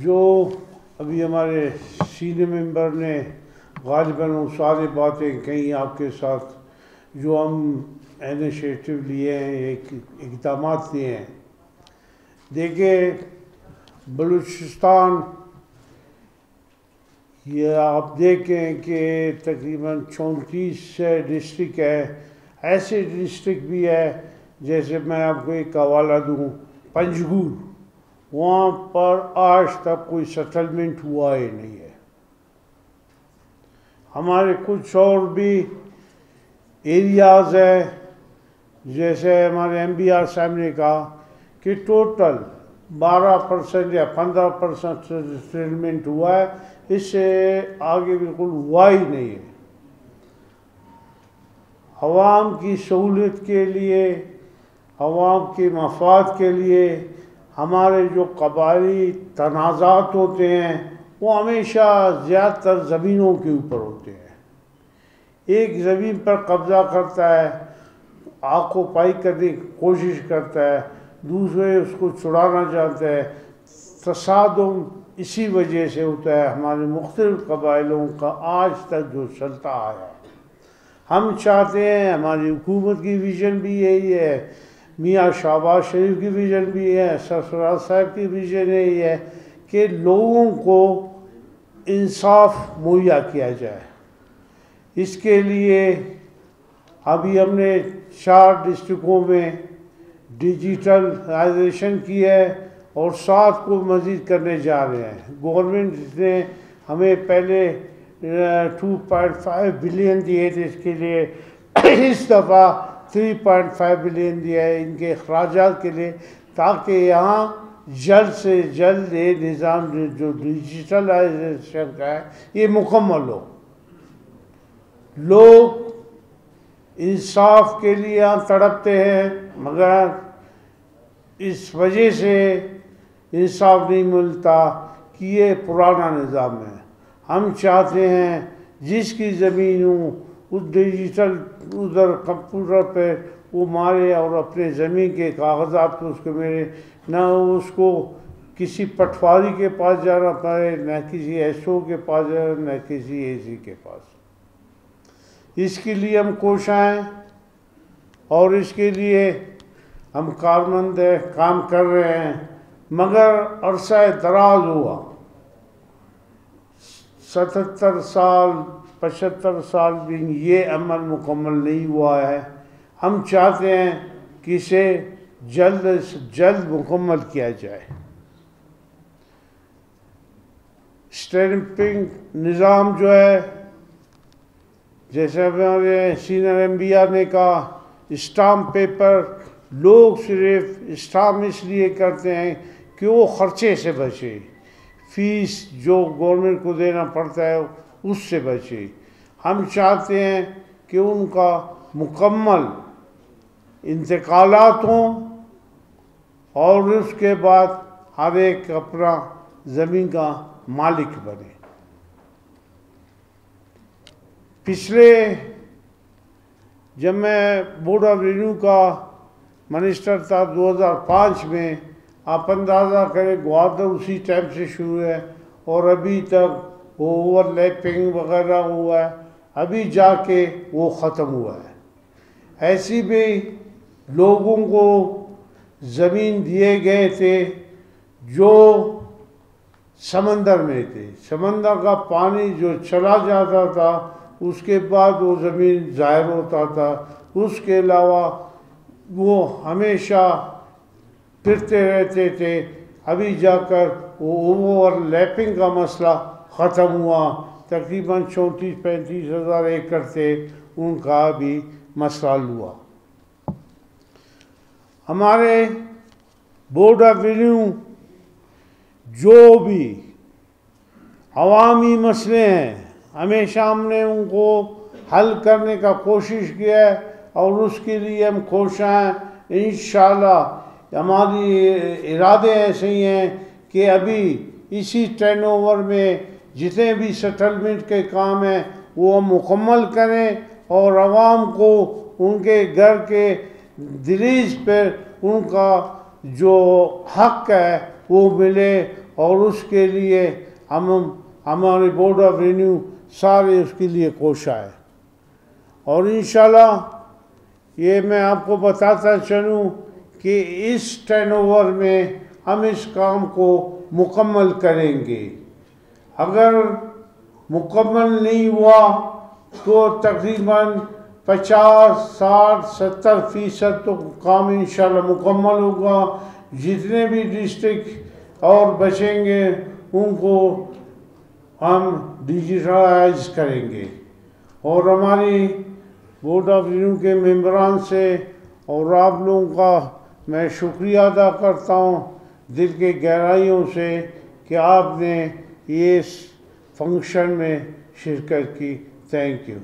जो अभी हमारे सीनियर मेंबर ने गालिबन वो सारी बातें कहीं आपके साथ, जो हम इनिशिएटिव लिए हैं, एक इक़दाम लिए हैं। देखिए बलूचिस्तान, ये आप देखें कि तकरीबन 34 डिस्ट्रिक्ट है। ऐसे डिस्ट्रिक्ट भी है, जैसे मैं आपको एक हवाला दूँ, पंजगुर, वहाँ पर आज तक कोई सेटलमेंट हुआ ही नहीं है। हमारे कुछ और भी एरियाज़ है, जैसे हमारे MBR साहब ने कहा कि टोटल 12% या 15% सेटलमेंट हुआ है, इससे आगे बिल्कुल हुआ ही नहीं है। अवाम की सहूलियत के लिए, अवाम के मफाद के लिए हमारे जो कबायली तनाज़ात होते हैं वो हमेशा ज़्यादातर ज़मीनों के ऊपर होते हैं। एक ज़मीन पर कब्ज़ा करता है, आकोपाई करने की कोशिश करता है, दूसरे उसको छुड़ाना चाहता है। तसादुम इसी वजह से होता है। हमारे मुख्तलिफ कबायलों का आज तक जो चलता आया है, हम चाहते हैं, हमारी हुकूमत की विज़न भी यही है, मियाँ शहबाज शरीफ की विज़न भी है, सरफराज साहब की विज़न यही है कि लोगों को इंसाफ मुहैया किया जाए। इसके लिए अभी हमने 4 डिस्ट्रिक्टों में डिजिटलाइजेशन की है और 7 को मज़ीद करने जा रहे हैं। गवर्नमेंट ने हमें पहले 2.5 बिलियन दिए थे इसके लिए, इस दफ़ा 3.5 बिलियन दिया है इनके अखराजात के लिए, ताकि यहाँ जल्द से जल्द ये निज़ाम जो डिजिटलाइजेशन का है ये मुकम्मल हो। लोग इंसाफ के लिए यहाँ तड़पते हैं, मगर इस वजह से इंसाफ नहीं मिलता कि ये पुराना निज़ाम है। हम चाहते हैं जिसकी ज़मीन हो उस डिजिटल उधर कंप्यूटर पे वो मारे और अपने ज़मीन के कागज़ात को उसको मेरे, ना उसको किसी पटवारी के पास जाना पड़े, न किसी SO के पास जाना, न किसी AC के पास। इसके लिए हम कोशिश हैं और इसके लिए हम कारमंद काम कर रहे हैं, मगर अरसा दराज हुआ, 77 साल 75 साल भी ये अमल मुकम्मल नहीं हुआ है। हम चाहते हैं कि इसे जल्द से जल्द मुकम्मल किया जाए। स्टैंपिंग निज़ाम जो है, जैसे हमारे सीनियर MBR ने कहा, स्टाम्प पेपर, लोग सिर्फ स्टाम्प इसलिए करते हैं कि वो ख़र्चे से बचे, फ़ीस जो गवर्नमेंट को देना पड़ता है उससे बचे। हम चाहते हैं कि उनका मुकम्मल इंतकालात हों और उसके बाद हर एक अपना ज़मीन का मालिक बने। पिछले जब मैं बोर्ड ऑफ रिन्यू का मिनिस्टर था 2005 में, आप अंदाज़ा करें ग्वादर उसी टाइम से शुरू है और अभी तक वो ओवरलैपिंग वगैरह हुआ है, अभी जाके वो ख़त्म हुआ है। ऐसी भी लोगों को ज़मीन दिए गए थे जो समंदर में थे, समंदर का पानी जो चला जाता था उसके बाद वो ज़मीन ज़ाहिर होता था, उसके अलावा वो हमेशा फिरते रहते थे। अभी जाकर वो ओवरलैपिंग का मसला ख़त्म हुआ। तकरीबन 34-35 हज़ार एकड़ थे, उनका भी मसला हुआ। हमारे बोर्ड ऑफ रिन्यू जो भी अवामी मसले हैं, हमेशा हमने उनको हल करने का कोशिश किया है और उसके लिए हम कोशिश हैं। इंशाअल्लाह हमारी इरादे ऐसे ही हैं कि अभी इसी टर्नओवर में जितने भी सेटलमेंट के काम हैं वो हम मुकम्मल करें और आवाम को उनके घर के दहलीज पर उनका जो हक है वो मिले और उसके लिए हम हमारे बोर्ड ऑफ रिन्यू सारे उसके लिए कोशिश है। और इंशाल्लाह ये मैं आपको बताता चलूँ कि इस टर्नओवर में हम इस काम को मुकम्मल करेंगे। अगर मुकम्मल नहीं हुआ तो तकरीबन 50-60-70% तो काम इंशाल्लाह मुकम्मल होगा। जितने भी डिस्ट्रिक्ट और बचेंगे उनको हम डिजिटलाइज करेंगे। और हमारी बोर्ड ऑफ रिन्यू के मेंबरान से और आप लोगों का मैं शुक्रिया अदा करता हूँ दिल के गहराइयों से कि आपने ये फंक्शन में शिरकत की। Thank you.